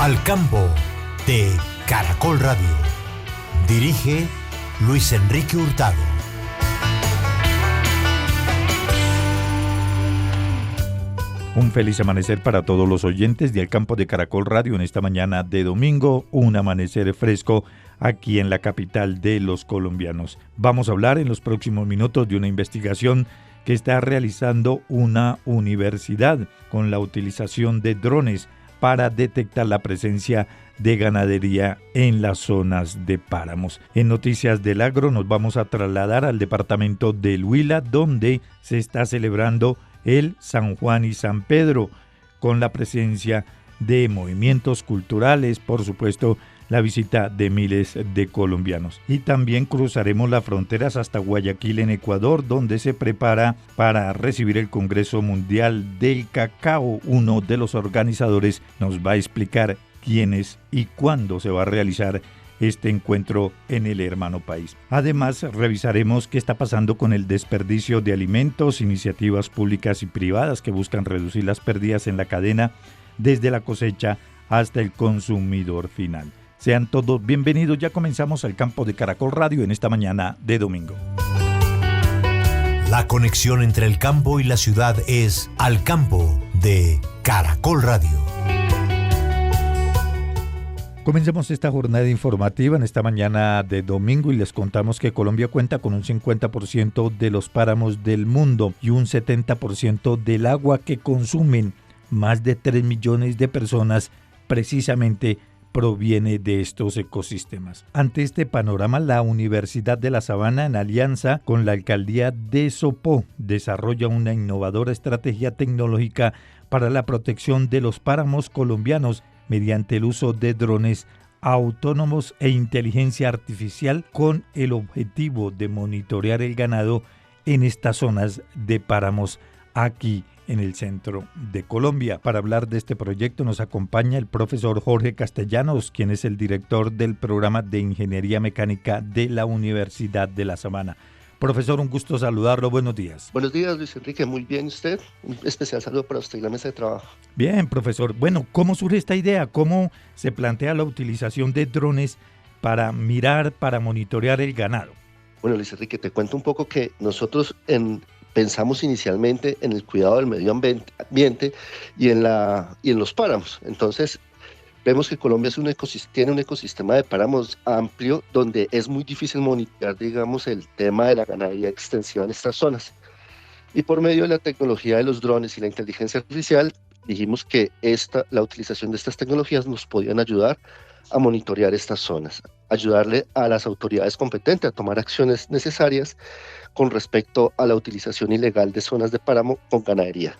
Al campo de Caracol Radio. Dirige Luis Enrique Hurtado. Un feliz amanecer para todos los oyentes de Al Campo de Caracol Radio en esta mañana de domingo, un amanecer fresco aquí en la capital de los colombianos. Vamos a hablar en los próximos minutos de una investigación que está realizando una universidad con la utilización de drones para detectar la presencia de ganadería en las zonas de páramos. En Noticias del Agro nos vamos a trasladar al departamento del Huila, donde se está celebrando el San Juan y San Pedro, con la presencia de movimientos culturales, por supuesto, la visita de miles de colombianos. Y también cruzaremos las fronteras hasta Guayaquil, en Ecuador, donde se prepara para recibir el Congreso Mundial del Cacao. Uno de los organizadores nos va a explicar quién es y cuándo se va a realizar este encuentro en el hermano país. Además, revisaremos qué está pasando con el desperdicio de alimentos, iniciativas públicas y privadas que buscan reducir las pérdidas en la cadena desde la cosecha hasta el consumidor final. Sean todos bienvenidos, ya comenzamos Al Campo de Caracol Radio en esta mañana de domingo. La conexión entre el campo y la ciudad es Al Campo de Caracol Radio. Comenzamos esta jornada informativa en esta mañana de domingo y les contamos que Colombia cuenta con un 50% de los páramos del mundo y un 70% del agua que consumen más de 3 millones de personas precisamente proviene de estos ecosistemas. Ante este panorama, la Universidad de La Sabana, en alianza con la Alcaldía de Sopó, desarrolla una innovadora estrategia tecnológica para la protección de los páramos colombianos mediante el uso de drones autónomos e inteligencia artificial, con el objetivo de monitorear el ganado en estas zonas de páramos aquí en el centro de Colombia. Para hablar de este proyecto nos acompaña el profesor Jorge Castellanos, quien es el director del programa de Ingeniería Mecánica de la Universidad de La Sabana. Profesor, un gusto saludarlo, buenos días. Buenos días, Luis Enrique, muy bien usted. Un especial saludo para usted y la mesa de trabajo. Bien, profesor. Bueno, ¿cómo surge esta idea? ¿Cómo se plantea la utilización de drones para mirar, para monitorear el ganado? Bueno, Luis Enrique, te cuento un poco que nosotros pensamos inicialmente en el cuidado del medio ambiente y en los páramos. Entonces, vemos que Colombia tiene un ecosistema de páramos amplio donde es muy difícil monitorear, digamos, el tema de la ganadería extensiva en estas zonas. Y por medio de la tecnología de los drones y la inteligencia artificial, dijimos que la utilización de estas tecnologías nos podían ayudar a monitorear estas zonas, ayudarle a las autoridades competentes a tomar acciones necesarias con respecto a la utilización ilegal de zonas de páramo con ganadería.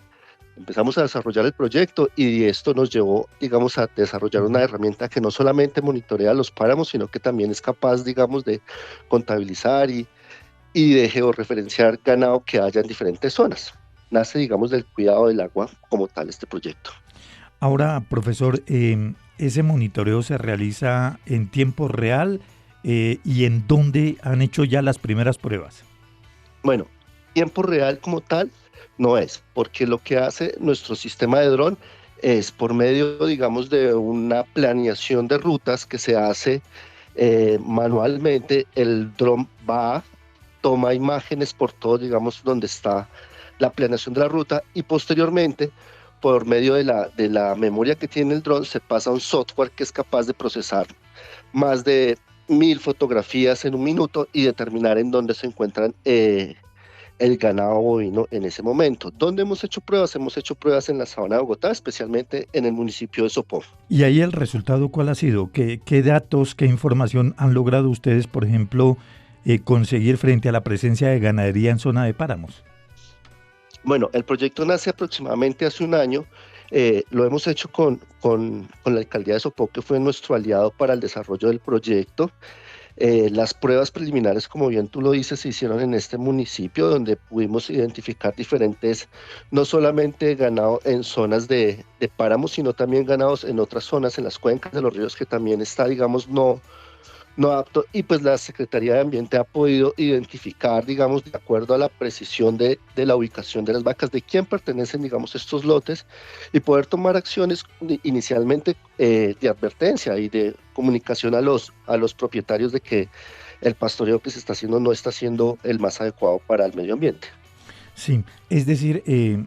Empezamos a desarrollar el proyecto y esto nos llevó, digamos, a desarrollar una herramienta que no solamente monitorea los páramos, sino que también es capaz, digamos, de contabilizar y de georreferenciar ganado que haya en diferentes zonas. Nace, digamos, del cuidado del agua como tal este proyecto. Ahora, profesor, ¿ese monitoreo se realiza en tiempo real y en dónde han hecho ya las primeras pruebas? Bueno, tiempo real como tal no es, porque lo que hace nuestro sistema de dron es por medio, digamos, de una planeación de rutas que se hace manualmente. El dron toma imágenes por todo, digamos, donde está la planeación de la ruta y posteriormente, por medio de la memoria que tiene el dron, se pasa a un software que es capaz de procesar más de 1000 fotografías en un minuto y determinar en dónde se encuentran el ganado bovino en ese momento. ¿Dónde hemos hecho pruebas? Hemos hecho pruebas en la Sabana de Bogotá, especialmente en el municipio de Sopó. ¿Y ahí el resultado cuál ha sido? ¿Qué datos, qué información han logrado ustedes, por ejemplo, conseguir frente a la presencia de ganadería en zona de páramos? Bueno, el proyecto nace aproximadamente hace un año. Lo hemos hecho con la alcaldía de Sopó, que fue nuestro aliado para el desarrollo del proyecto. Las pruebas preliminares, como bien tú lo dices, se hicieron en este municipio, donde pudimos identificar diferentes, no solamente ganado en zonas de páramos, sino también ganados en otras zonas, en las cuencas de los ríos, que también está, digamos, no no apto, y pues la Secretaría de Ambiente ha podido identificar, digamos, de acuerdo a la precisión de la ubicación de las vacas, de quién pertenecen, digamos, estos lotes, y poder tomar acciones inicialmente de advertencia y de comunicación a los propietarios de que el pastoreo que se está haciendo no está siendo el más adecuado para el medio ambiente. Sí, es decir,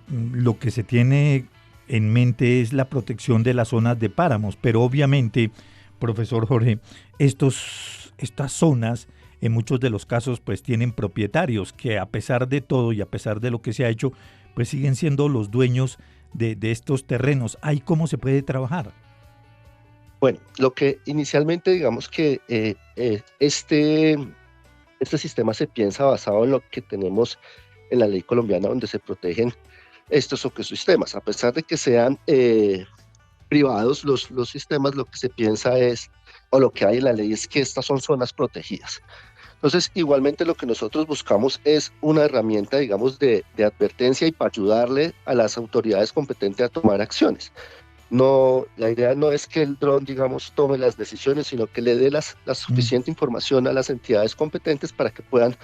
lo que se tiene en mente es la protección de las zonas de páramos, pero obviamente, profesor Jorge, estas zonas en muchos de los casos pues tienen propietarios que a pesar de todo y a pesar de lo que se ha hecho, pues siguen siendo los dueños de estos terrenos. ¿Ahí cómo se puede trabajar? Bueno, lo que inicialmente digamos que este sistema se piensa basado en lo que tenemos en la ley colombiana, donde se protegen estos ecosistemas. A pesar de que sean privados los sistemas, lo que se piensa es, o lo que hay en la ley es que estas son zonas protegidas. Entonces, igualmente lo que nosotros buscamos es una herramienta, digamos, de advertencia y para ayudarle a las autoridades competentes a tomar acciones. No, la idea no es que el dron, digamos, tome las decisiones, sino que le dé la suficiente información a las entidades competentes para que puedan,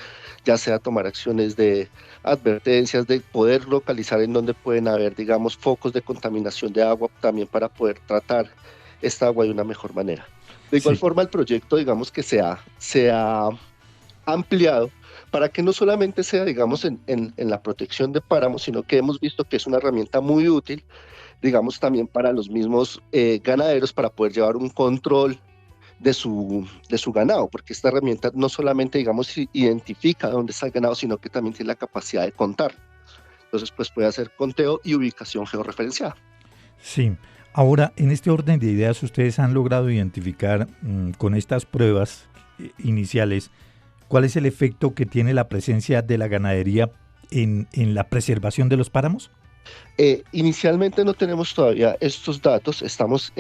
ya sea tomar acciones de advertencias, de poder localizar en donde pueden haber, digamos, focos de contaminación de agua, también para poder tratar esta agua de una mejor manera. De igual Sí. forma, el proyecto, digamos, que se ha ampliado para que no solamente sea, digamos, en la protección de páramos, sino que hemos visto que es una herramienta muy útil, digamos, también para los mismos ganaderos para poder llevar un control de su ganado, porque esta herramienta no solamente, digamos, identifica dónde está el ganado, sino que también tiene la capacidad de contar. Entonces, pues puede hacer conteo y ubicación georreferenciada. Sí. Ahora, en este orden de ideas, ustedes han logrado identificar con estas pruebas iniciales cuál es el efecto que tiene la presencia de la ganadería en la preservación de los páramos. Inicialmente no tenemos todavía estos datos, estamos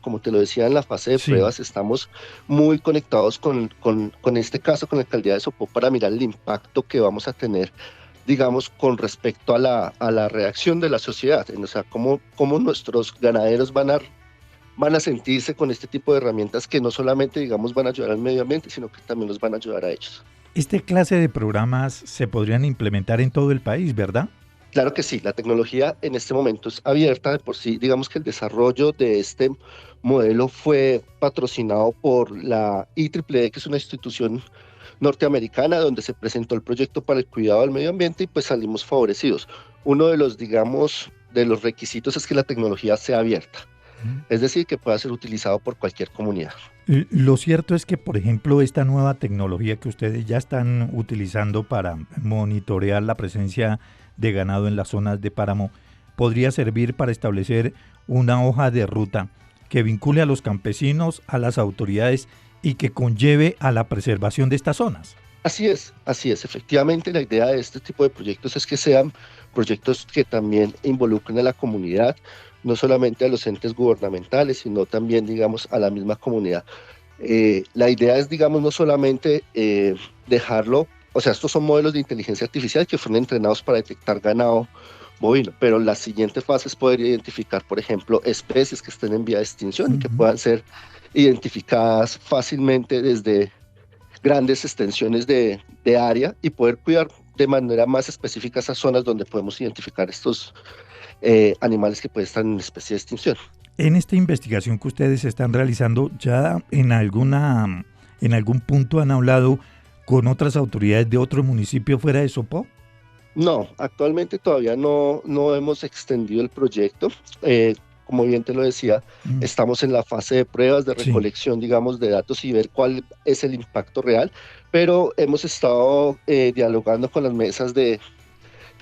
como te lo decía, en la fase de Sí. pruebas, estamos muy conectados con este caso, con la alcaldía de Sopó, para mirar el impacto que vamos a tener, digamos, con respecto a la reacción de la sociedad, o sea, cómo nuestros ganaderos van a sentirse con este tipo de herramientas que no solamente, digamos, van a ayudar al medio ambiente, sino que también los van a ayudar a ellos. Este clase de programas se podrían implementar en todo el país, ¿verdad? Claro que sí, la tecnología en este momento es abierta de por sí. Digamos que el desarrollo de este modelo fue patrocinado por la IEEE, que es una institución norteamericana donde se presentó el proyecto para el cuidado del medio ambiente y pues salimos favorecidos. Uno de los, digamos, de los requisitos es que la tecnología sea abierta, es decir, que pueda ser utilizado por cualquier comunidad. Lo cierto es que, por ejemplo, esta nueva tecnología que ustedes ya están utilizando para monitorear la presencia de ganado en las zonas de páramo podría servir para establecer una hoja de ruta que vincule a los campesinos, a las autoridades y que conlleve a la preservación de estas zonas. Así es. Efectivamente, la idea de este tipo de proyectos es que sean proyectos que también involucren a la comunidad, no solamente a los entes gubernamentales, sino también, digamos, a la misma comunidad. La idea es, digamos, no solamente dejarlo, o sea, estos son modelos de inteligencia artificial que fueron entrenados para detectar ganado bovino, pero la siguiente fase es poder identificar, por ejemplo, especies que estén en vía de extinción y que puedan ser identificadas fácilmente desde grandes extensiones de área y poder cuidar de manera más específica esas zonas donde podemos identificar estos animales que pueden estar en especie de extinción. En esta investigación que ustedes están realizando, ¿ya en algún punto han hablado con otras autoridades de otro municipio fuera de Sopó? No, actualmente todavía no hemos extendido el proyecto. Como bien te lo decía, estamos en la fase de pruebas, de Sí. recolección, digamos, de datos y ver cuál es el impacto real, pero hemos estado dialogando con las mesas de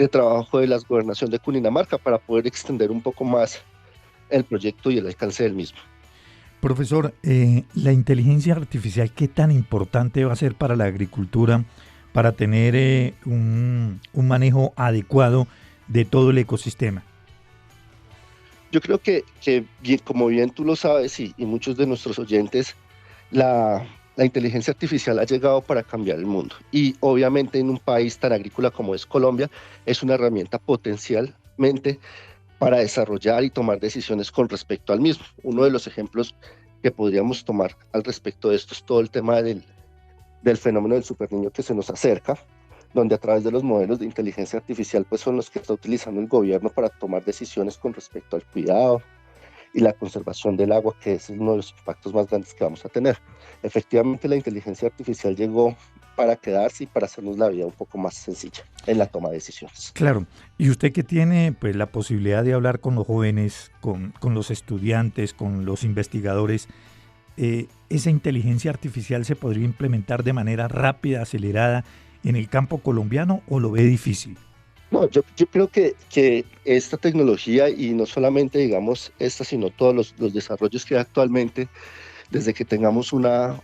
trabajo de la gobernación de Cundinamarca para poder extender un poco más el proyecto y el alcance del mismo. Profesor, la inteligencia artificial, ¿qué tan importante va a ser para la agricultura para tener un manejo adecuado de todo el ecosistema? Yo creo que bien, como bien tú lo sabes y muchos de nuestros oyentes, la inteligencia artificial ha llegado para cambiar el mundo y obviamente en un país tan agrícola como es Colombia es una herramienta potencialmente para desarrollar y tomar decisiones con respecto al mismo. Uno de los ejemplos que podríamos tomar al respecto de esto es todo el tema del fenómeno del superniño que se nos acerca, donde a través de los modelos de inteligencia artificial pues son los que está utilizando el gobierno para tomar decisiones con respecto al cuidado y la conservación del agua, que es uno de los impactos más grandes que vamos a tener. Efectivamente, la inteligencia artificial llegó para quedarse y para hacernos la vida un poco más sencilla en la toma de decisiones. Claro, y usted que tiene pues la posibilidad de hablar con los jóvenes, con los estudiantes, con los investigadores, ¿esa inteligencia artificial se podría implementar de manera rápida, acelerada en el campo colombiano o lo ve difícil? No, yo creo que esta tecnología, y no solamente digamos esta, sino todos los desarrollos que hay actualmente, desde que tengamos una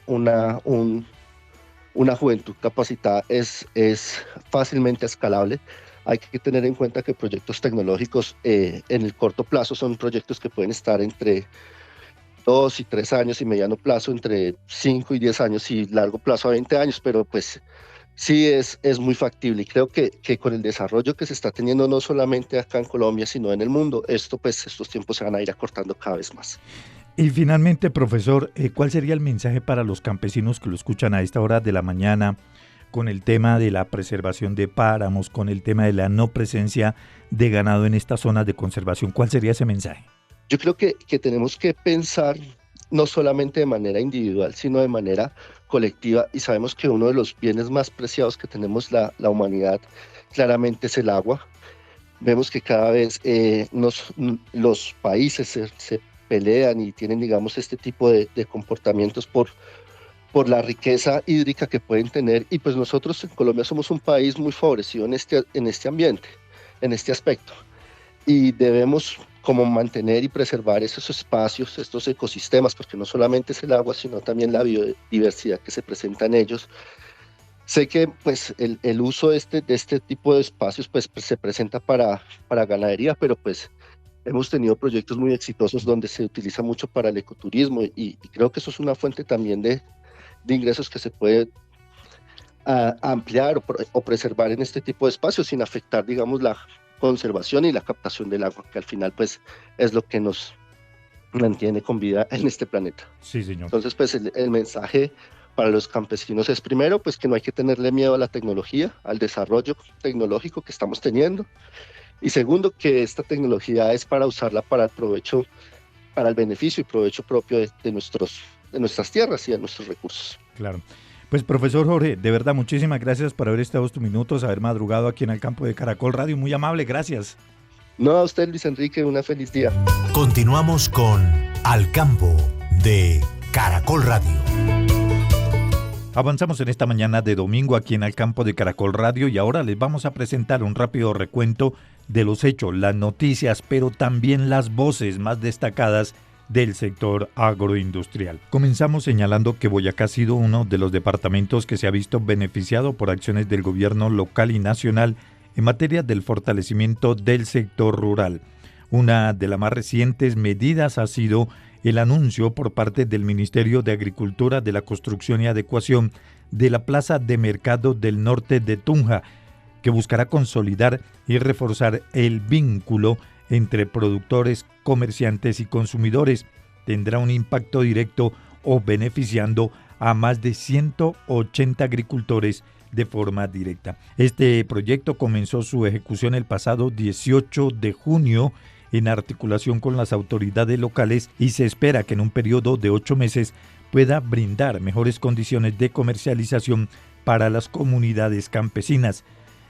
juventud capacitada, es fácilmente escalable. Hay que tener en cuenta que proyectos tecnológicos en el corto plazo son proyectos que pueden estar entre 2 y 3 años, y mediano plazo entre 5 y 10 años, y largo plazo a 20 años, pero pues sí es muy factible, y creo que con el desarrollo que se está teniendo no solamente acá en Colombia, sino en el mundo, estos tiempos se van a ir acortando cada vez más. Y finalmente, profesor, ¿cuál sería el mensaje para los campesinos que lo escuchan a esta hora de la mañana con el tema de la preservación de páramos, con el tema de la no presencia de ganado en estas zonas de conservación? ¿Cuál sería ese mensaje? Yo creo que tenemos que pensar no solamente de manera individual, sino de manera colectiva, y sabemos que uno de los bienes más preciados que tenemos la humanidad claramente es el agua. Vemos que cada vez los países se pelean y tienen, digamos, este tipo de comportamientos por la riqueza hídrica que pueden tener, y pues nosotros en Colombia somos un país muy favorecido en este ambiente, en este aspecto, y debemos como mantener y preservar esos espacios, estos ecosistemas, porque no solamente es el agua, sino también la biodiversidad que se presenta en ellos. Sé que pues el uso de este tipo de espacios pues se presenta para ganadería, pero pues hemos tenido proyectos muy exitosos donde se utiliza mucho para el ecoturismo, y creo que eso es una fuente también de ingresos que se puede ampliar o preservar en este tipo de espacios sin afectar, digamos, la conservación y la captación del agua, que al final pues es lo que nos mantiene con vida en este planeta. Sí, señor. Entonces pues el mensaje para los campesinos es, primero, pues que no hay que tenerle miedo a la tecnología, al desarrollo tecnológico que estamos teniendo, y segundo, que esta tecnología es para usarla para el provecho, para el beneficio y provecho propio de nuestras tierras y de nuestros recursos. Claro. Pues profesor Jorge, de verdad muchísimas gracias por haber estado estos minutos, haber madrugado aquí en el campo de Caracol Radio, muy amable, gracias. No, a usted, Luis Enrique, una feliz día. Continuamos con Al Campo de Caracol Radio. Avanzamos en esta mañana de domingo aquí en Al Campo de Caracol Radio, y ahora les vamos a presentar un rápido recuento de los hechos, las noticias, pero también las voces más destacadas del sector agroindustrial. Comenzamos señalando que Boyacá ha sido uno de los departamentos que se ha visto beneficiado por acciones del gobierno local y nacional en materia del fortalecimiento del sector rural. Una de las más recientes medidas ha sido el anuncio por parte del Ministerio de Agricultura de la construcción y adecuación de la Plaza de Mercado del Norte de Tunja, que buscará consolidar y reforzar el vínculo entre productores, comerciantes y consumidores. Tendrá un impacto directo o beneficiando a más de 180 agricultores de forma directa. Este proyecto comenzó su ejecución el pasado 18 de junio en articulación con las autoridades locales, y se espera que en un periodo de 8 meses pueda brindar mejores condiciones de comercialización para las comunidades campesinas.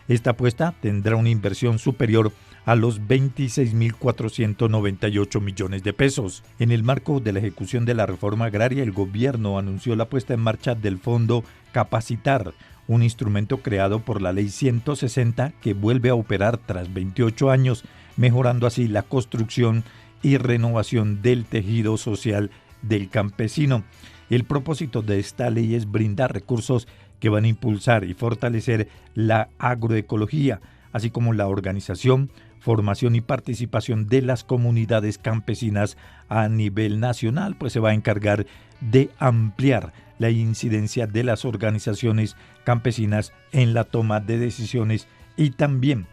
Esta apuesta tendrá una inversión superior a los 26.498 millones de pesos. En el marco de la ejecución de la reforma agraria, el gobierno anunció la puesta en marcha del Fondo Capacitar, un instrumento creado por la Ley 160 que vuelve a operar tras 28 años, mejorando así la construcción y renovación del tejido social del campesino. El propósito de esta ley es brindar recursos que van a impulsar y fortalecer la agroecología, así como la organización, formación y participación de las comunidades campesinas a nivel nacional, pues se va a encargar de ampliar la incidencia de las organizaciones campesinas en la toma de decisiones, y también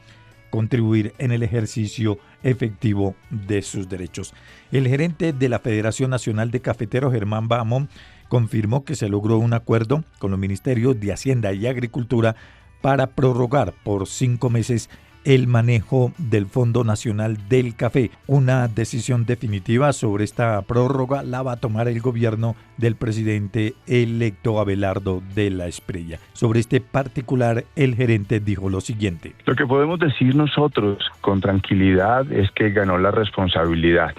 contribuir en el ejercicio efectivo de sus derechos. El gerente de la Federación Nacional de Cafeteros, Germán Bahamón, confirmó que se logró un acuerdo con los ministerios de Hacienda y Agricultura para prorrogar por 5 meses el manejo del Fondo Nacional del Café. Una decisión definitiva sobre esta prórroga la va a tomar el gobierno del presidente electo Abelardo de la Espriella. Sobre este particular, el gerente dijo lo siguiente. Lo que podemos decir nosotros con tranquilidad es que ganó la responsabilidad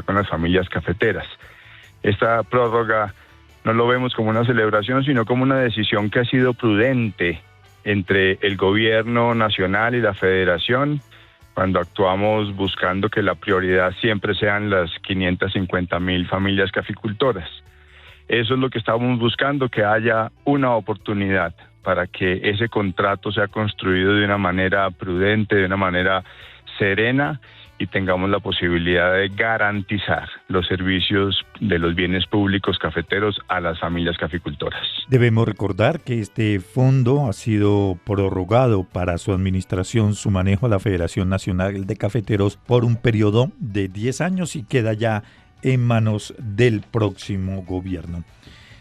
con las familias cafeteras. Esta prórroga no lo vemos como una celebración, sino como una decisión que ha sido prudente entre el gobierno nacional y la federación, cuando actuamos buscando que la prioridad siempre sean las 550,000 familias caficultoras. Eso es lo que estamos buscando, que haya una oportunidad para que ese contrato sea construido de una manera prudente, de una manera serena, y tengamos la posibilidad de garantizar los servicios de los bienes públicos cafeteros a las familias caficultoras. Debemos recordar que este fondo ha sido prorrogado para su administración, su manejo a la Federación Nacional de Cafeteros por un periodo de 10 años y queda ya en manos del próximo gobierno.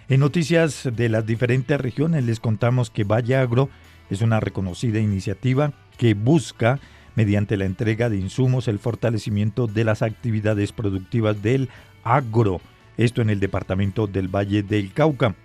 En noticias de las diferentes regiones les contamos que Valle Agro es una reconocida iniciativa que busca, mediante la entrega de insumos, el fortalecimiento de las actividades productivas del agro, esto en el departamento del Valle del Cauca.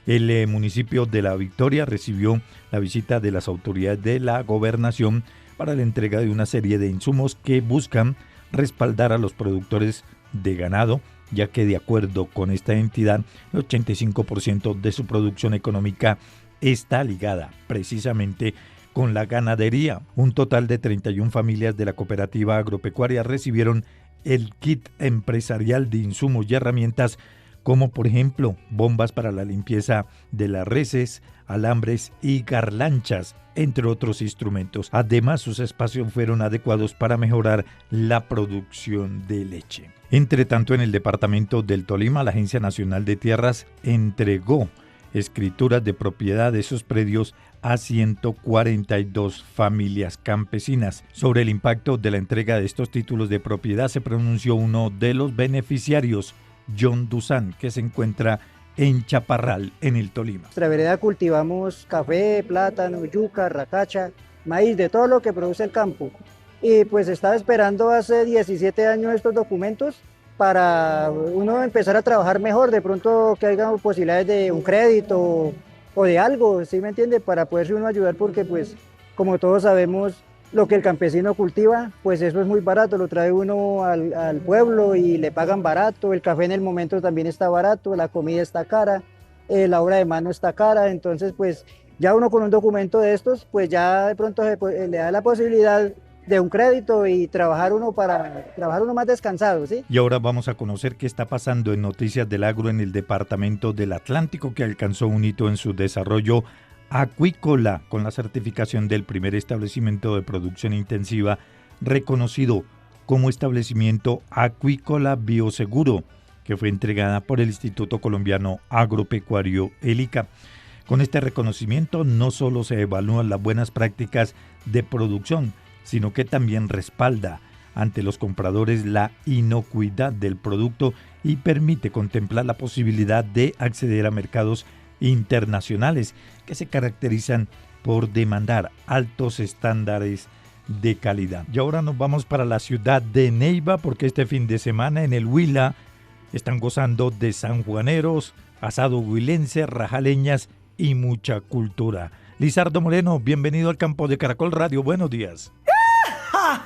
El municipio de La Victoria recibió la visita de las autoridades de la gobernación para la entrega de una serie de insumos que buscan respaldar a los productores de ganado, ya que de acuerdo con esta entidad, el 85% de su producción económica está ligada precisamente con la ganadería. Un total de 31 familias de la cooperativa agropecuaria recibieron el kit empresarial de insumos y herramientas, como por ejemplo bombas para la limpieza de las reses, alambres y garlanchas, entre otros instrumentos. Además, sus espacios fueron adecuados para mejorar la producción de leche. Entre tanto, en el departamento del Tolima, la Agencia Nacional de Tierras entregó escrituras de propiedad de esos predios a 142 familias campesinas. Sobre el impacto de la entrega de estos títulos de propiedad se pronunció uno de los beneficiarios, John Duzán, que se encuentra en Chaparral, en el Tolima. En nuestra vereda cultivamos café, plátano, yuca, racacha, maíz, de todo lo que produce el campo. Y pues estaba esperando hace 17 años estos documentos para uno empezar a trabajar mejor, de pronto que haya posibilidades de un crédito o de algo, ¿sí me entiende? Para poderse uno ayudar, porque pues como todos sabemos, lo que el campesino cultiva, pues eso es muy barato, lo trae uno al pueblo y le pagan barato, el café en el momento también está barato, la comida está cara, la obra de mano está cara, entonces pues ya uno con un documento de estos, pues ya de pronto le da la posibilidad de un crédito y trabajar uno más descansado, ¿sí? Y ahora vamos a conocer qué está pasando en Noticias del Agro en el departamento del Atlántico, que alcanzó un hito en su desarrollo acuícola con la certificación del primer establecimiento de producción intensiva reconocido como establecimiento acuícola bioseguro, que fue entregada por el Instituto Colombiano Agropecuario, el ICA. Con este reconocimiento no solo se evalúan las buenas prácticas de producción, sino que también respalda ante los compradores la inocuidad del producto y permite contemplar la posibilidad de acceder a mercados internacionales que se caracterizan por demandar altos estándares de calidad. Y ahora nos vamos para la ciudad de Neiva, porque este fin de semana en el Huila están gozando de sanjuaneros, asado huilense, rajaleñas y mucha cultura. Lizardo Moreno, bienvenido al campo de Caracol Radio, buenos días.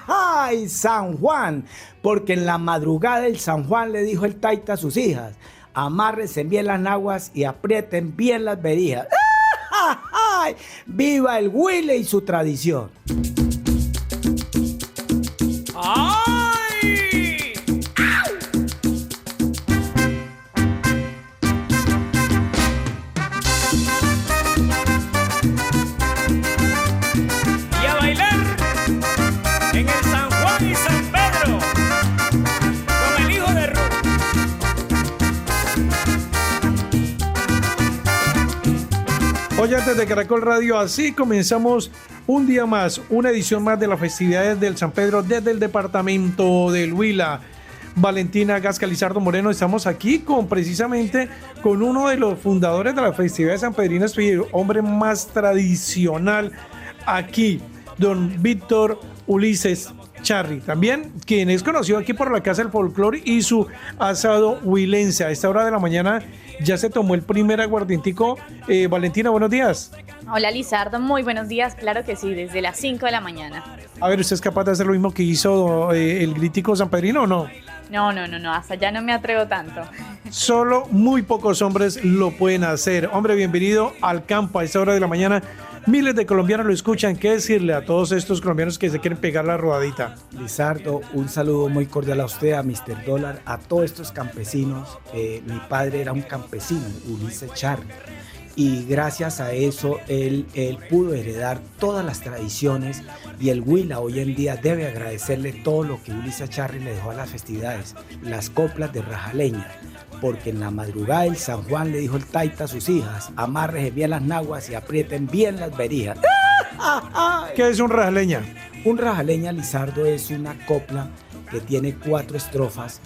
¡Ay, San Juan! Porque en la madrugada el San Juan le dijo el taita a sus hijas: amárrense bien las naguas y aprieten bien las verijas. ¡Ay! ¡Viva el Huile y su tradición! ¡Ay! Y a bailar en el San Juan y San Pedro con el hijo de Ru. Oyentes de Caracol Radio, así comenzamos un día más, una edición más de las festividades del San Pedro desde el departamento del Huila. Valentina Gasca, Lizardo Moreno, estamos aquí precisamente con uno de los fundadores de la festividad de San Pedrino, el hombre más tradicional aquí, don Víctor Ulises Charri, también quien es conocido aquí por la Casa del Folclore y su asado huilense. A esta hora de la mañana ya se tomó el primer aguardientico. Valentina, buenos días. Hola Lizardo, muy buenos días, claro que sí, desde las 5 de la mañana. A ver, ¿usted es capaz de hacer lo mismo que hizo el Grítico sanpedrino o no? No, hasta allá no me atrevo tanto. Solo muy pocos hombres lo pueden hacer. Hombre, bienvenido al campo a esta hora de la mañana. Miles de colombianos lo escuchan. ¿Qué decirle a todos estos colombianos que se quieren pegar la rodadita? Lizardo, un saludo muy cordial a usted, a Mr. Dólar, a todos estos campesinos. Mi padre era un campesino, Ulises Charri, y gracias a eso él pudo heredar todas las tradiciones, y el Huila hoy en día debe agradecerle todo lo que Ulises Charri le dejó a las festividades, las coplas de rajaleña, porque en la madrugada del San Juan le dijo el taita a sus hijas: amarren bien las naguas y aprieten bien las berijas. ¿Qué es un rajaleña? Un rajaleña, Lizardo, es una copla que tiene 4 estrofas.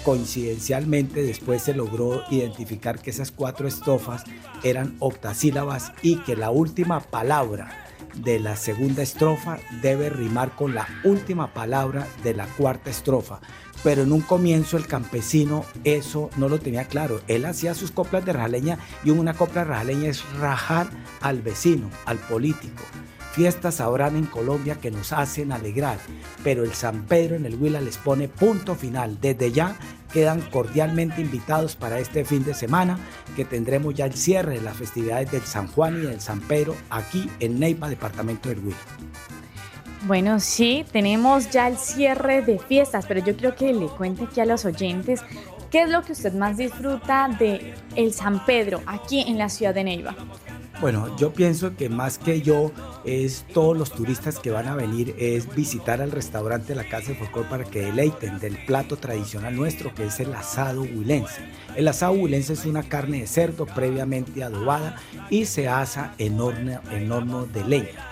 Coincidencialmente después se logró identificar que esas 4 estrofas eran octasílabas y que la última palabra de la segunda estrofa debe rimar con la última palabra de la cuarta estrofa. Pero en un comienzo el campesino eso no lo tenía claro. Él hacía sus coplas de rajaleña, y una copla de rajaleña es rajar al vecino, al político. Fiestas habrán en Colombia que nos hacen alegrar, pero el San Pedro en el Huila les pone punto final. Desde ya quedan cordialmente invitados para este fin de semana, que tendremos ya el cierre de las festividades del San Juan y del San Pedro aquí en Neiva, departamento del Huila. Bueno, sí, tenemos ya el cierre de fiestas, pero yo creo que le cuente aquí a los oyentes qué es lo que usted más disfruta de el San Pedro aquí en la ciudad de Neiva. Bueno, yo pienso que más que yo es todos los turistas que van a venir, es visitar al restaurante de la Casa del Folclore para que deleiten del plato tradicional nuestro, que es el asado huilense. El asado huilense es una carne de cerdo previamente adobada y se asa en horno de leña.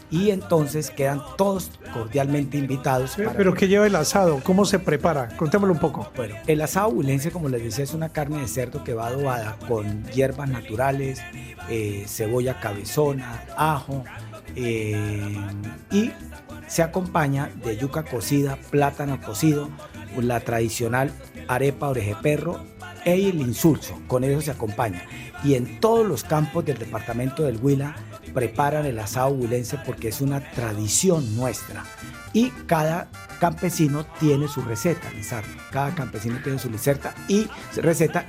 Y entonces quedan todos cordialmente invitados. ¿Pero qué lleva el asado? ¿Cómo se prepara? Contémoslo un poco. Bueno, el asado huilense, como les decía, es una carne de cerdo que va adobada con hierbas naturales, cebolla cabezona, ajo, y se acompaña de yuca cocida, plátano cocido, la tradicional arepa orejeperro y el insulso. Con eso se acompaña. Y en todos los campos del departamento del Huila preparan el asado huilense porque es una tradición nuestra, y cada campesino tiene su receta, Lizardo. Cada campesino tiene su receta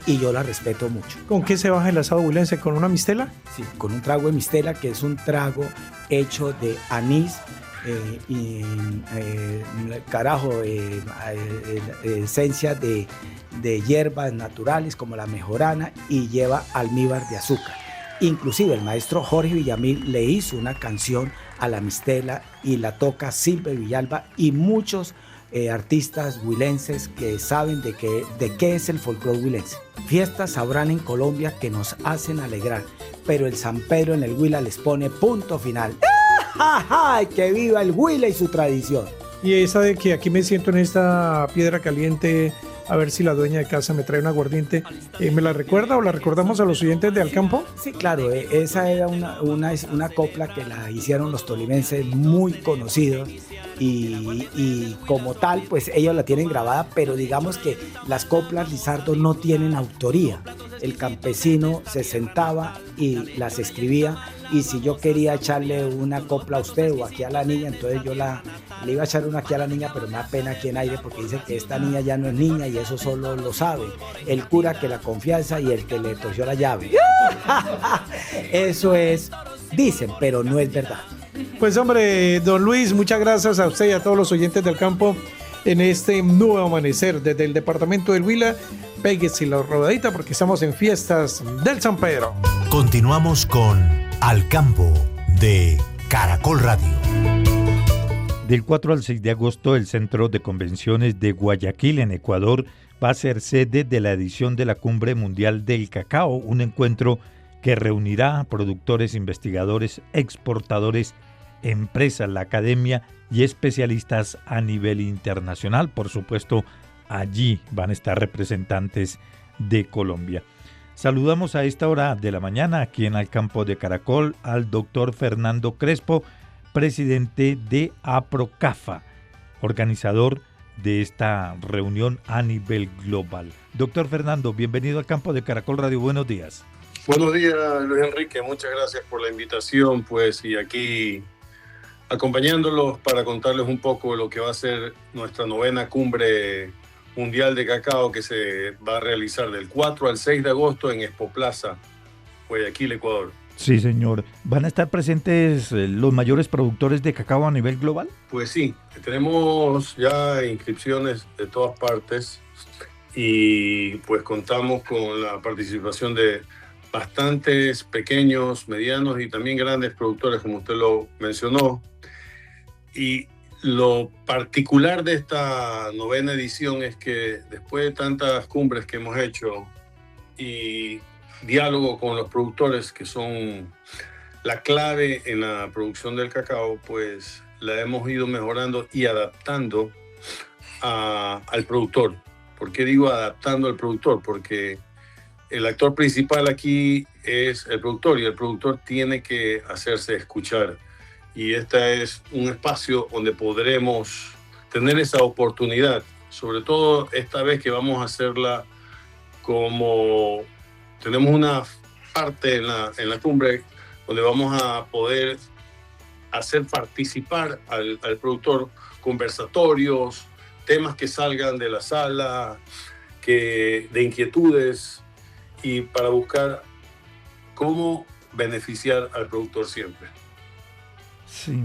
y yo la respeto mucho. ¿Con qué se baja el asado huilense? ¿Con una mistela? Sí, con un trago de mistela, que es un trago hecho de anís, esencia de hierbas naturales como la mejorana, y lleva almíbar de azúcar. Inclusive el maestro Jorge Villamil le hizo una canción a la mistela y la toca Silvia Villalba y muchos artistas huilenses que saben de qué es el folclore huilense. Fiestas habrán en Colombia que nos hacen alegrar, pero el San Pedro en el Huila les pone punto final. ¡Ay, que viva el Huila y su tradición! Y esa de que aquí me siento en esta piedra caliente, a ver si la dueña de casa me trae un aguardiente, ¿me la recuerda o la recordamos a los oyentes de Alcampo? Sí, claro, esa era una copla que la hicieron los tolimenses muy conocidos, y como tal, pues ellos la tienen grabada, pero digamos que las coplas, Lizardo, no tienen autoría. El campesino se sentaba y las escribía, y si yo quería echarle una copla a usted o aquí a la niña, entonces yo le iba a echar una aquí a la niña, pero me da pena aquí en aire porque dice que esta niña ya no es niña, y eso solo lo sabe el cura que la confianza y el que le torció la llave. Eso es, dicen, pero no es verdad. Pues hombre, don Luis, muchas gracias a usted y a todos los oyentes del campo en este nuevo amanecer desde el departamento del Huila. Péguese la rodadita porque estamos en fiestas del San Pedro. Continuamos con Al Campo de Caracol Radio. Del 4 al 6 de agosto, el Centro de Convenciones de Guayaquil, en Ecuador, va a ser sede de la edición de la Cumbre Mundial del Cacao, un encuentro que reunirá a productores, investigadores, exportadores empresas, la academia y especialistas a nivel internacional. Por supuesto, allí van a estar representantes de Colombia. Saludamos a esta hora de la mañana aquí en el campo de Caracol al doctor Fernando Crespo, presidente de APROCAFA, organizador de esta reunión a nivel global. Doctor Fernando, bienvenido al campo de Caracol Radio. Buenos días. Buenos días, Luis Enrique. Muchas gracias por la invitación, pues, y aquí acompañándolos para contarles un poco lo que va a ser nuestra 9ª cumbre mundial de cacao que se va a realizar del 4 al 6 de agosto en Expo Plaza, Guayaquil, Ecuador. Sí, señor. ¿Van a estar presentes los mayores productores de cacao a nivel global? Pues sí, tenemos ya inscripciones de todas partes y pues contamos con la participación de bastantes pequeños, medianos y también grandes productores, como usted lo mencionó. Y lo particular de esta 9ª edición es que después de tantas cumbres que hemos hecho y diálogo con los productores, que son la clave en la producción del cacao, pues la hemos ido mejorando y adaptando al productor. ¿Por qué digo adaptando al productor? Porque el actor principal aquí es el productor y el productor tiene que hacerse escuchar. Y este es un espacio donde podremos tener esa oportunidad, sobre todo esta vez que vamos a hacerla como tenemos una parte en la cumbre donde vamos a poder hacer participar al productor, conversatorios, temas que salgan de la sala, de inquietudes, y para buscar cómo beneficiar al productor siempre. Sí.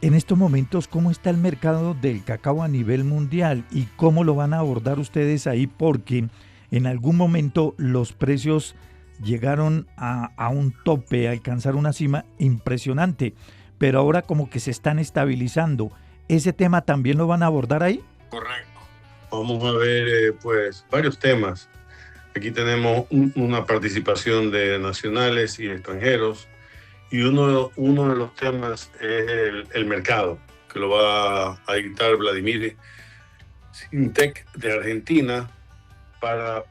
En estos momentos, ¿cómo está el mercado del cacao a nivel mundial y cómo lo van a abordar ustedes ahí? Porque en algún momento los precios llegaron a un tope, a alcanzar una cima impresionante, pero ahora como que se están estabilizando. ¿Ese tema también lo van a abordar ahí? Correcto. Vamos a ver pues varios temas. Aquí tenemos una participación de nacionales y extranjeros. Y uno de los temas es el mercado, que lo va a dictar Vladimir Sintec de Argentina, para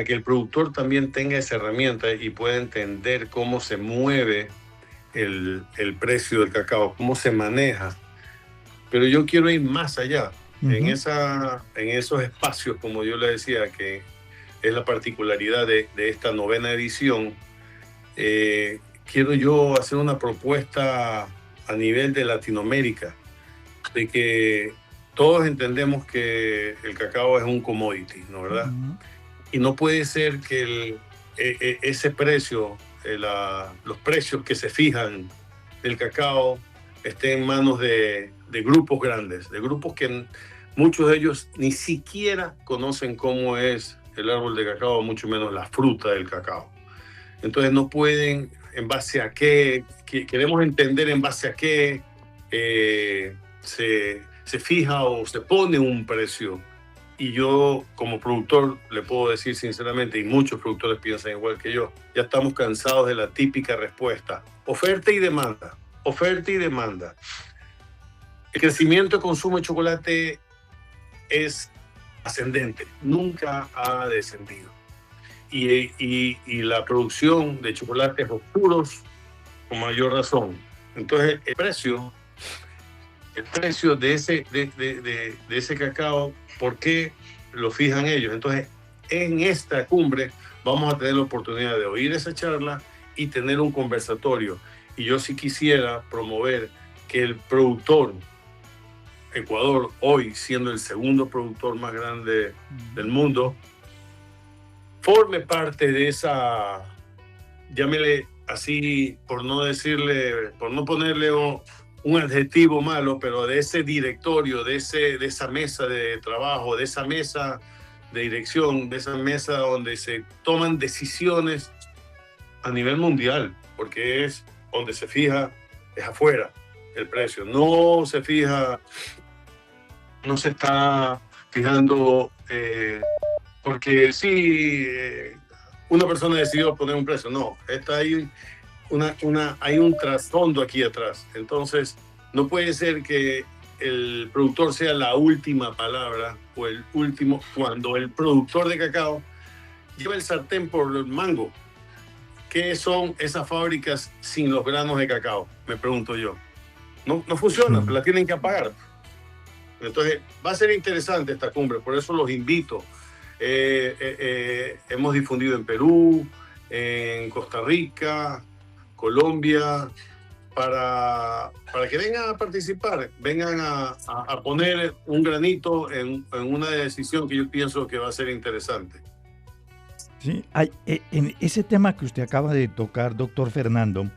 que el productor también tenga esa herramienta y pueda entender cómo se mueve el precio del cacao, cómo se maneja. Pero yo quiero ir más allá, en esos espacios, como yo le decía, que es la particularidad de esta 9ª edición. Quiero yo hacer una propuesta a nivel de Latinoamérica, de que todos entendemos que el cacao es un commodity, ¿no verdad? Uh-huh. Y no puede ser que ese precio, los precios que se fijan del cacao estén en manos de grupos grandes, de grupos que muchos de ellos ni siquiera conocen cómo es el árbol de cacao, mucho menos la fruta del cacao. Entonces no pueden, en base a qué, queremos entender en base a qué se fija o se pone un precio. Y yo como productor le puedo decir sinceramente, y muchos productores piensan igual que yo, ya estamos cansados de la típica respuesta: oferta y demanda, oferta y demanda. El crecimiento de consumo de chocolate es ascendente, nunca ha descendido. Y la producción de chocolates oscuros con mayor razón. Entonces el precio de ese cacao, ¿por qué lo fijan ellos? Entonces en esta cumbre vamos a tener la oportunidad de oír esa charla y tener un conversatorio. Y yo sí quisiera promover que el productor, Ecuador hoy siendo el segundo productor más grande del mundo, forme parte de esa, llámele así, por no ponerle un adjetivo malo, pero de ese directorio, de esa mesa de trabajo, de esa mesa de dirección, de esa mesa donde se toman decisiones a nivel mundial, porque es donde se fija, es afuera el precio. No se está fijando porque sí, una persona decidió poner un precio. No, está ahí hay un trasfondo aquí atrás. Entonces, no puede ser que el productor sea la última palabra o el último, cuando el productor de cacao lleva el sartén por el mango. ¿Qué son esas fábricas sin los granos de cacao? Me pregunto yo. No funcionan, la tienen que apagar. Entonces, va a ser interesante esta cumbre, por eso los invito. Hemos difundido en Perú, en Costa Rica, Colombia, para que vengan a participar, vengan a poner un granito en una decisión que yo pienso que va a ser interesante. Sí, en ese tema que usted acaba de tocar, doctor Fernando,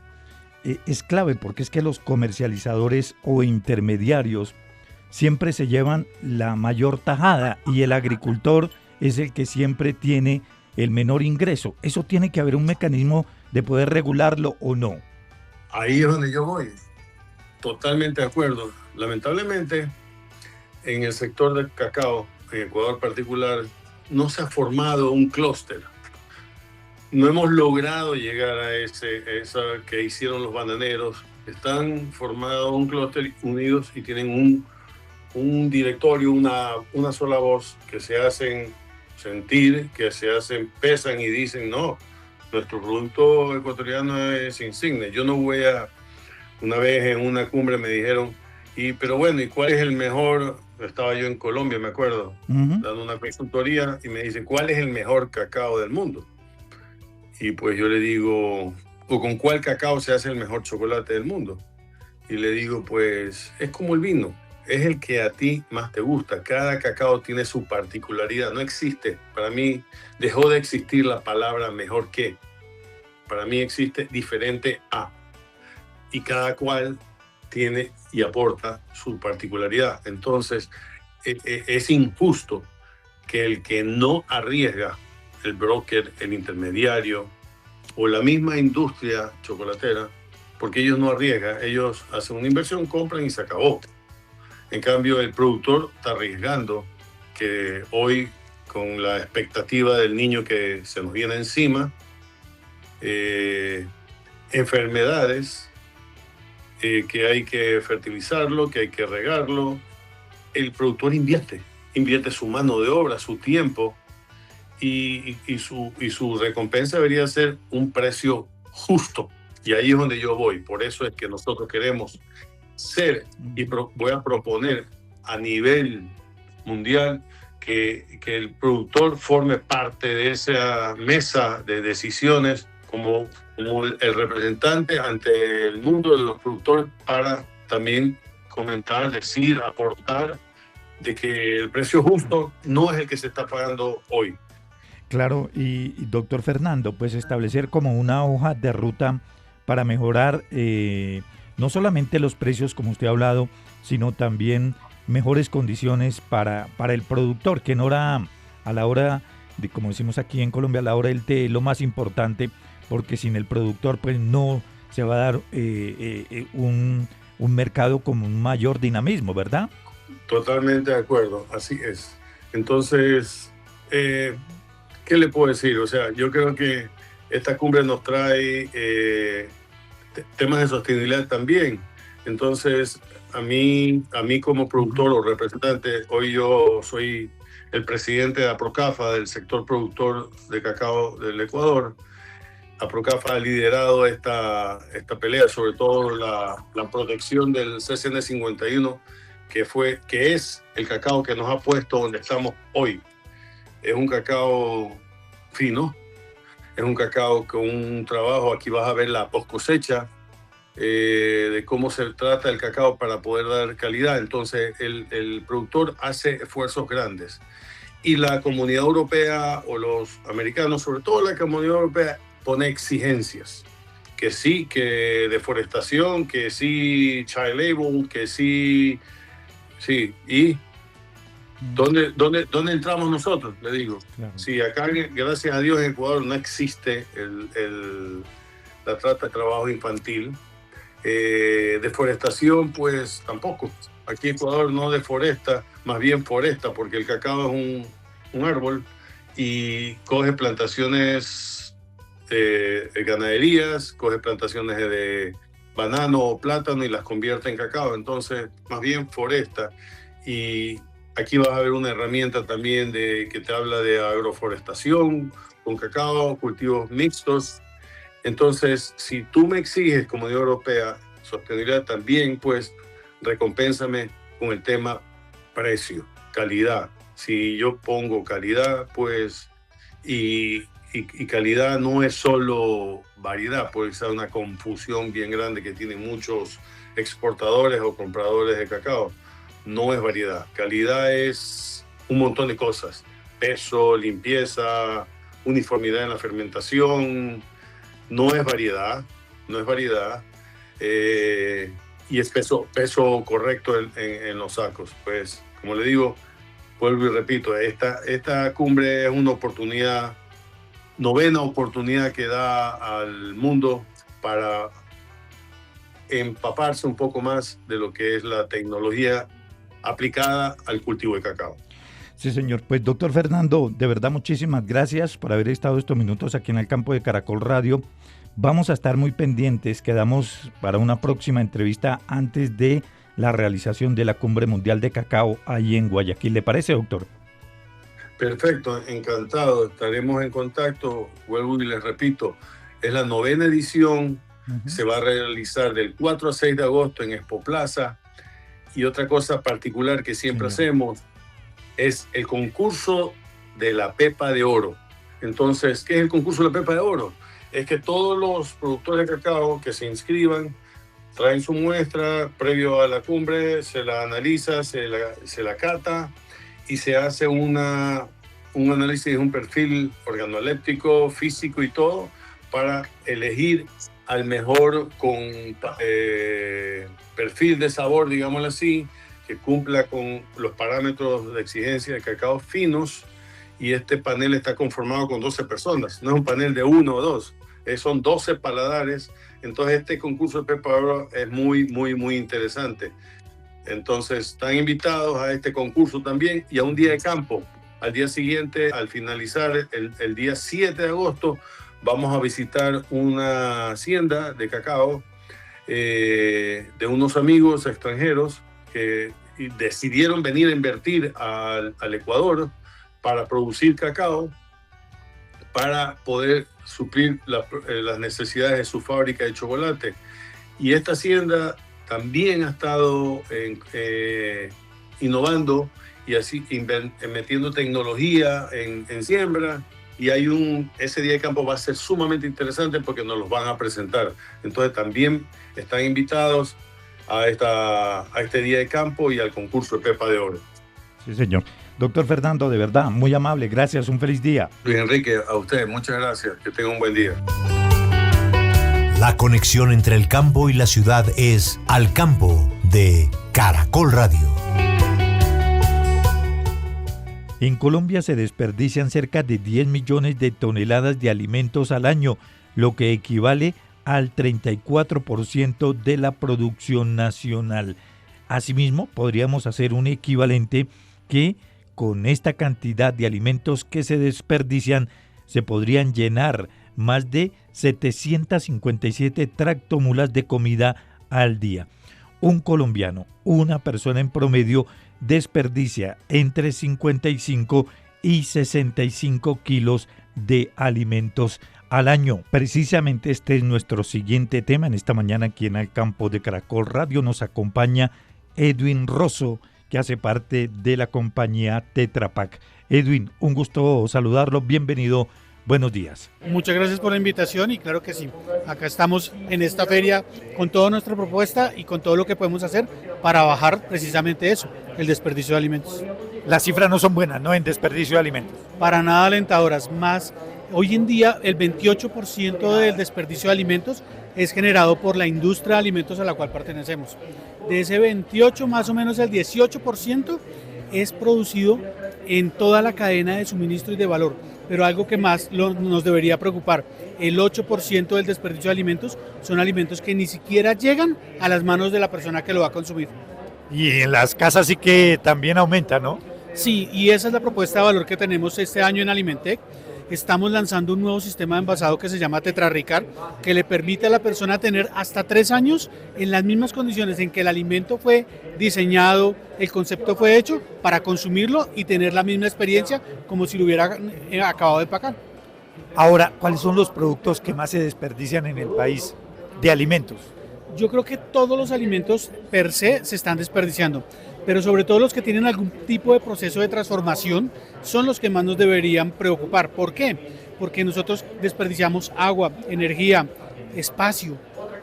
es clave porque es que los comercializadores o intermediarios siempre se llevan la mayor tajada y el agricultor es el que siempre tiene el menor ingreso. ¿Eso tiene que haber un mecanismo de poder regularlo o no? Ahí es donde yo voy. Totalmente de acuerdo. Lamentablemente, en el sector del cacao, en Ecuador particular, no se ha formado un clúster. No hemos logrado llegar a esa que hicieron los bananeros. Están formados un clúster unidos y tienen un directorio, una sola voz, que se hacen sentir, que se hacen, pesan y dicen, no, nuestro producto ecuatoriano es insigne. Yo no voy a... Una vez en una cumbre me dijeron, pero bueno, ¿y cuál es el mejor? Estaba yo en Colombia, me acuerdo, dando una consultoría, y me dicen, ¿cuál es el mejor cacao del mundo? Y pues yo le digo, ¿o con cuál cacao se hace el mejor chocolate del mundo? Y le digo, pues es como el vino, es el que a ti más te gusta. Cada cacao tiene su particularidad, no existe. Para mí dejó de existir la palabra mejor que. Para mí existe diferente a. Y cada cual tiene y aporta su particularidad. Entonces, es injusto que el que no arriesga, el broker, el intermediario o la misma industria chocolatera, porque ellos no arriesgan, ellos hacen una inversión, compran y se acabó. En cambio, el productor está arriesgando, que hoy, con la expectativa del niño que se nos viene encima, enfermedades, que hay que fertilizarlo, que hay que regarlo, el productor invierte su mano de obra, su tiempo, y su recompensa debería ser un precio justo. Y ahí es donde yo voy. Por eso es que nosotros queremos ser, y voy a proponer a nivel mundial que el productor forme parte de esa mesa de decisiones como el representante ante el mundo de los productores, para también comentar, decir, aportar de que el precio justo no es el que se está pagando hoy. Claro, y doctor Fernando, pues establecer como una hoja de ruta para mejorar no solamente los precios, como usted ha hablado, sino también mejores condiciones para el productor, que a la hora de, como decimos aquí en Colombia, a la hora del té, lo más importante, porque sin el productor pues no se va a dar un mercado con un mayor dinamismo, ¿verdad? Totalmente de acuerdo, así es. Entonces, ¿qué le puedo decir? O sea, yo creo que esta cumbre nos trae temas de sostenibilidad también. Entonces, a mí como productor o representante, hoy yo soy el presidente de APROCAFA, del sector productor de cacao del Ecuador. APROCAFA ha liderado esta pelea, sobre todo la protección del CCN 51, que es el cacao que nos ha puesto donde estamos hoy. Es un cacao fino, es un cacao con un trabajo, aquí vas a ver la post cosecha, de cómo se trata el cacao para poder dar calidad. Entonces el productor hace esfuerzos grandes. Y la comunidad europea o los americanos, sobre todo la comunidad europea, pone exigencias. Que sí, que deforestación, que sí, child labor, que sí. ¿Y dónde entramos nosotros? Le digo. Claro. Si acá, gracias a Dios, en Ecuador no existe la trata de trabajo infantil. Deforestación, pues tampoco. Aquí Ecuador no deforesta, más bien foresta, porque el cacao es un árbol y coge plantaciones ganaderías, coge plantaciones de banano o plátano y las convierte en cacao. Entonces, más bien foresta. Y aquí vas a ver una herramienta también que te habla de agroforestación con cacao, cultivos mixtos. Entonces, si tú me exiges como Unión Europea sostenibilidad también, pues recompénsame con el tema precio, calidad. Si yo pongo calidad, pues, y calidad no es solo variedad, puede ser una confusión bien grande que tienen muchos exportadores o compradores de cacao. No es variedad, calidad es un montón de cosas: peso, limpieza, uniformidad en la fermentación. No es variedad, y es peso correcto en los sacos. Pues, como le digo, vuelvo y repito, esta cumbre es una oportunidad, novena oportunidad que da al mundo para empaparse un poco más de lo que es la tecnología aplicada al cultivo de cacao. Sí, señor. Pues, doctor Fernando, de verdad muchísimas gracias por haber estado estos minutos aquí en el campo de Caracol Radio. Vamos a estar muy pendientes, quedamos para una próxima entrevista antes de la realización de la Cumbre Mundial de Cacao ahí en Guayaquil. ¿Le parece, doctor? Perfecto, encantado. Estaremos en contacto. Vuelvo y les repito, es la 9ª edición. Se va a realizar del 4 a 6 de agosto en Expo Plaza. Y otra cosa particular que siempre hacemos es el concurso de la pepa de oro. Entonces, ¿qué es el concurso de la pepa de oro? Es que todos los productores de cacao que se inscriban traen su muestra previo a la cumbre, se la analiza, se la cata y se hace un análisis de un perfil organoléptico, físico y todo para elegir al mejor con perfil de sabor, digámoslo así, que cumpla con los parámetros de exigencia de cacao finos. Y este panel está conformado con 12 personas, no es un panel de 1 o 2, son 12 paladares. Entonces este concurso de pepa de oro es muy, muy, muy interesante. Entonces están invitados a este concurso también y a un día de campo. Al día siguiente, al finalizar el día 7 de agosto, vamos a visitar una hacienda de cacao de unos amigos extranjeros que decidieron venir a invertir al Ecuador para producir cacao, para poder suplir las necesidades de su fábrica de chocolate. Y esta hacienda también ha estado innovando y así metiendo tecnología en siembra. Y ese día de campo va a ser sumamente interesante porque nos los van a presentar. Entonces también están invitados a este día de campo y al concurso de pepa de oro. Sí, señor. Doctor Fernando, de verdad, muy amable, gracias, un feliz día. Luis Enrique, a usted, muchas gracias, que tenga un buen día. La conexión entre el campo y la ciudad es Al Campo de Caracol Radio. En Colombia se desperdician cerca de 10 millones de toneladas de alimentos al año, lo que equivale al 34% de la producción nacional. Asimismo, podríamos hacer un equivalente que con esta cantidad de alimentos que se desperdician se podrían llenar más de 757 tractomulas de comida al día. Un colombiano, una persona en promedio, desperdicia entre 55 y 65 kilos de alimentos al año. Precisamente este es nuestro siguiente tema. En esta mañana aquí en Al Campo de Caracol Radio nos acompaña Edwin Rosso, que hace parte de la compañía Tetra Pak. Edwin, un gusto saludarlo, bienvenido, buenos días. Muchas gracias por la invitación y claro que sí, acá estamos en esta feria con toda nuestra propuesta y con todo lo que podemos hacer para bajar precisamente eso, el desperdicio de alimentos. Las cifras no son buenas, ¿no?, en desperdicio de alimentos. Para nada alentadoras, más hoy en día el 28% del desperdicio de alimentos es generado por la industria de alimentos a la cual pertenecemos. De ese 28, más o menos el 18% es producido en toda la cadena de suministro y de valor. Pero algo que más nos debería preocupar, el 8% del desperdicio de alimentos son alimentos que ni siquiera llegan a las manos de la persona que lo va a consumir. Y en las casas sí que también aumenta, ¿no? Sí, y esa es la propuesta de valor que tenemos este año en Alimentec, estamos lanzando un nuevo sistema de envasado que se llama Tetrarricar, que le permite a la persona tener hasta 3 años en las mismas condiciones en que el alimento fue diseñado, el concepto fue hecho, para consumirlo y tener la misma experiencia como si lo hubiera acabado de empacar. Ahora, ¿cuáles son los productos que más se desperdician en el país de alimentos? Yo creo que todos los alimentos per se están desperdiciando, pero sobre todo los que tienen algún tipo de proceso de transformación son los que más nos deberían preocupar. ¿Por qué? Porque nosotros desperdiciamos agua, energía, espacio,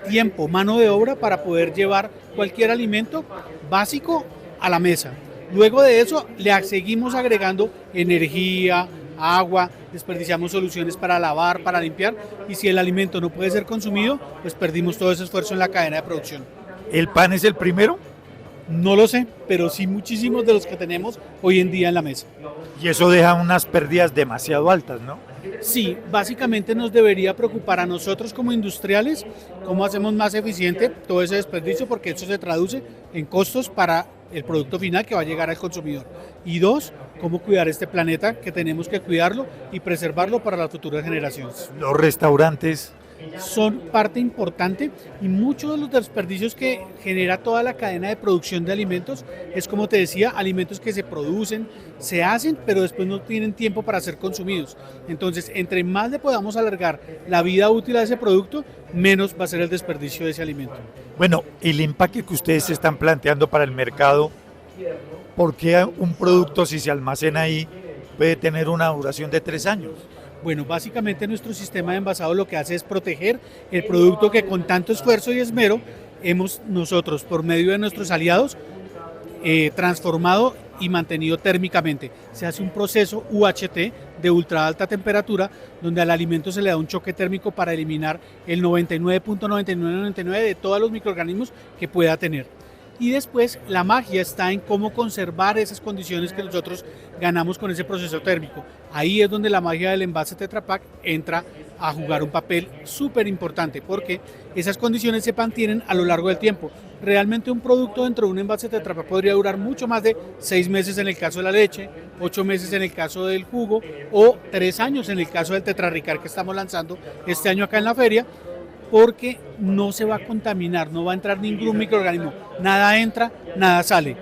tiempo, mano de obra para poder llevar cualquier alimento básico a la mesa. Luego de eso le seguimos agregando energía, agua, desperdiciamos soluciones para lavar, para limpiar, y si el alimento no puede ser consumido, pues perdimos todo ese esfuerzo en la cadena de producción. ¿El pan es el primero? No lo sé, pero sí muchísimos de los que tenemos hoy en día en la mesa. Y eso deja unas pérdidas demasiado altas, ¿no? Sí, básicamente nos debería preocupar a nosotros como industriales cómo hacemos más eficiente todo ese desperdicio, porque eso se traduce en costos para el producto final que va a llegar al consumidor. Y 2, cómo cuidar este planeta, que tenemos que cuidarlo y preservarlo para las futuras generaciones. Los restaurantes son parte importante, y muchos de los desperdicios que genera toda la cadena de producción de alimentos es, como te decía, alimentos que se producen, se hacen, pero después no tienen tiempo para ser consumidos. Entonces, entre más le podamos alargar la vida útil a ese producto, menos va a ser el desperdicio de ese alimento. Bueno, el empaque que ustedes están planteando para el mercado, ¿por qué un producto, si se almacena ahí, puede tener una duración de 3 años? Bueno, básicamente nuestro sistema de envasado lo que hace es proteger el producto que con tanto esfuerzo y esmero hemos nosotros, por medio de nuestros aliados, transformado y mantenido térmicamente. Se hace un proceso UHT de ultra alta temperatura, donde al alimento se le da un choque térmico para eliminar el 99.9999 de todos los microorganismos que pueda tener. Y después la magia está en cómo conservar esas condiciones que nosotros ganamos con ese proceso térmico. Ahí es donde la magia del envase Tetra Pak entra a jugar un papel súper importante, porque esas condiciones se mantienen a lo largo del tiempo. Realmente un producto dentro de un envase Tetra Pak podría durar mucho más de 6 meses en el caso de la leche, 8 meses en el caso del jugo, o 3 años en el caso del Tetrarricar que estamos lanzando este año acá en la feria, porque no se va a contaminar, no va a entrar ningún microorganismo, nada entra, nada sale.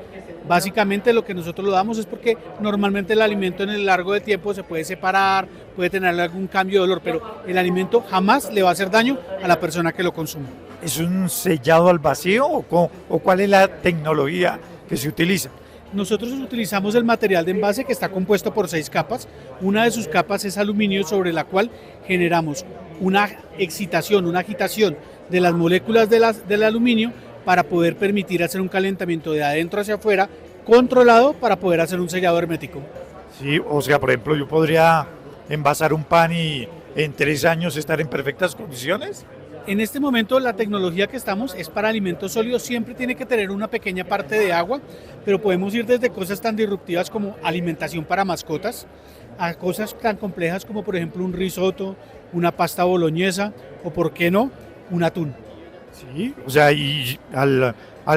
Básicamente lo que nosotros lo damos es porque normalmente el alimento en el largo del tiempo se puede separar, puede tener algún cambio de olor, pero el alimento jamás le va a hacer daño a la persona que lo consume. ¿Es un sellado al vacío o cuál es la tecnología que se utiliza? Nosotros utilizamos el material de envase, que está compuesto por 6 capas. Una de sus capas es aluminio, sobre la cual generamos una excitación, una agitación de las moléculas del aluminio para poder permitir hacer un calentamiento de adentro hacia afuera controlado para poder hacer un sellado hermético. Sí, o sea, por ejemplo, yo podría envasar un pan y en 3 años estar en perfectas condiciones. En este momento la tecnología que estamos es para alimentos sólidos, siempre tiene que tener una pequeña parte de agua, pero podemos ir desde cosas tan disruptivas como alimentación para mascotas, a cosas tan complejas como por ejemplo un risotto, una pasta boloñesa o, por qué no, un atún. Sí, o sea, y al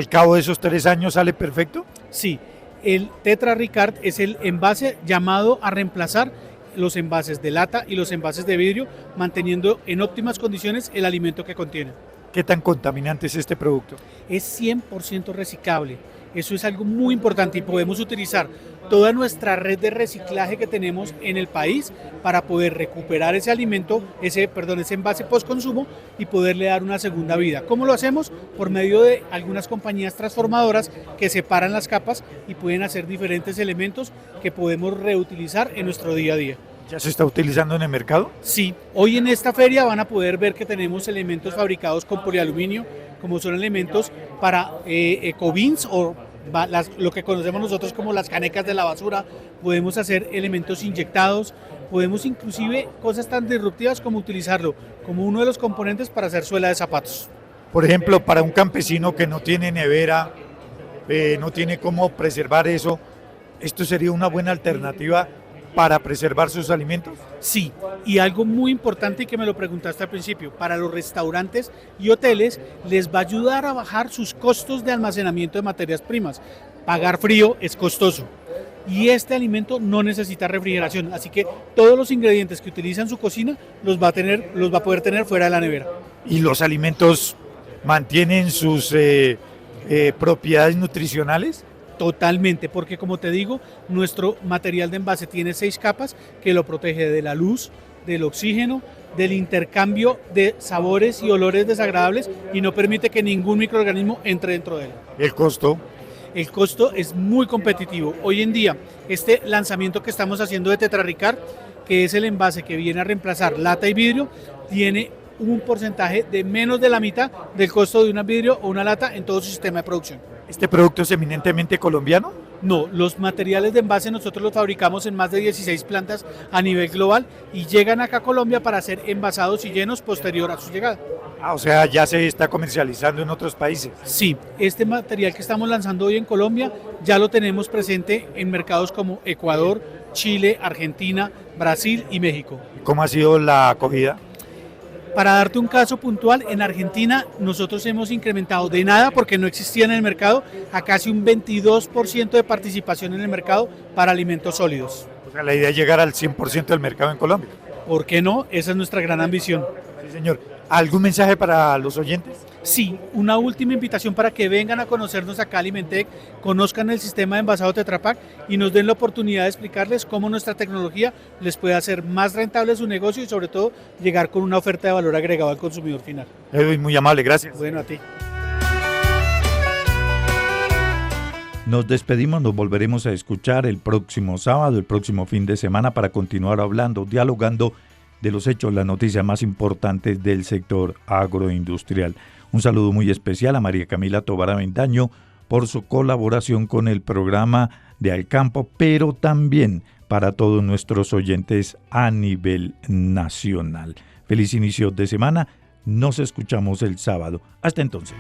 cabo de esos 3 años sale perfecto. Sí, el Tetrarricar es el envase llamado a reemplazar los envases de lata y los envases de vidrio, manteniendo en óptimas condiciones el alimento que contiene. ¿Qué tan contaminante es este producto? Es 100% reciclable. Eso es algo muy importante, y podemos utilizar toda nuestra red de reciclaje que tenemos en el país para poder recuperar ese alimento, ese envase post-consumo, y poderle dar una segunda vida. ¿Cómo lo hacemos? Por medio de algunas compañías transformadoras que separan las capas y pueden hacer diferentes elementos que podemos reutilizar en nuestro día a día. ¿Ya se está utilizando en el mercado? Sí, hoy en esta feria van a poder ver que tenemos elementos fabricados con polialuminio, como son elementos para ecobins o lo que conocemos nosotros como las canecas de la basura. Podemos hacer elementos inyectados, podemos inclusive cosas tan disruptivas como utilizarlo como uno de los componentes para hacer suela de zapatos. Por ejemplo, para un campesino que no tiene nevera, no tiene cómo preservar eso, ¿esto sería una buena alternativa para preservar sus alimentos? Sí, y algo muy importante, y que me lo preguntaste al principio, para los restaurantes y hoteles les va a ayudar a bajar sus costos de almacenamiento de materias primas. Pagar frío es costoso, y este alimento no necesita refrigeración, así que todos los ingredientes que utiliza en su cocina los va a poder tener fuera de la nevera. ¿Y los alimentos mantienen sus propiedades nutricionales? Totalmente, porque como te digo, nuestro material de envase tiene 6 capas que lo protege de la luz, del oxígeno, del intercambio de sabores y olores desagradables y no permite que ningún microorganismo entre dentro de él. ¿El costo? El costo es muy competitivo. Hoy en día, este lanzamiento que estamos haciendo de Tetra Ricard, que es el envase que viene a reemplazar lata y vidrio, tiene un porcentaje de menos de la mitad del costo de un vidrio o una lata en todo su sistema de producción. ¿Este producto es eminentemente colombiano? No, los materiales de envase nosotros los fabricamos en más de 16 plantas a nivel global y llegan acá a Colombia para ser envasados y llenos posterior a su llegada. O sea, ya se está comercializando en otros países. Sí, este material que estamos lanzando hoy en Colombia ya lo tenemos presente en mercados como Ecuador, Chile, Argentina, Brasil y México. ¿Cómo ha sido la acogida? Para darte un caso puntual, en Argentina nosotros hemos incrementado de nada, porque no existía en el mercado, a casi un 22% de participación en el mercado para alimentos sólidos. O sea, la idea es llegar al 100% del mercado en Colombia. ¿Por qué no? Esa es nuestra gran ambición. Sí, señor. ¿Algún mensaje para los oyentes? Sí, una última invitación para que vengan a conocernos acá a Alimentec, conozcan el sistema de envasado Tetra Pak y nos den la oportunidad de explicarles cómo nuestra tecnología les puede hacer más rentable su negocio y sobre todo llegar con una oferta de valor agregado al consumidor final. Edwin, muy amable, gracias. Bueno, a ti. Nos despedimos, nos volveremos a escuchar el próximo sábado, el próximo fin de semana para continuar hablando, dialogando de los hechos, las noticias más importantes del sector agroindustrial. Un saludo muy especial a María Camila Tovar Avendaño por su colaboración con el programa de Al Campo, pero también para todos nuestros oyentes a nivel nacional. Feliz inicio de semana, nos escuchamos el sábado. Hasta entonces.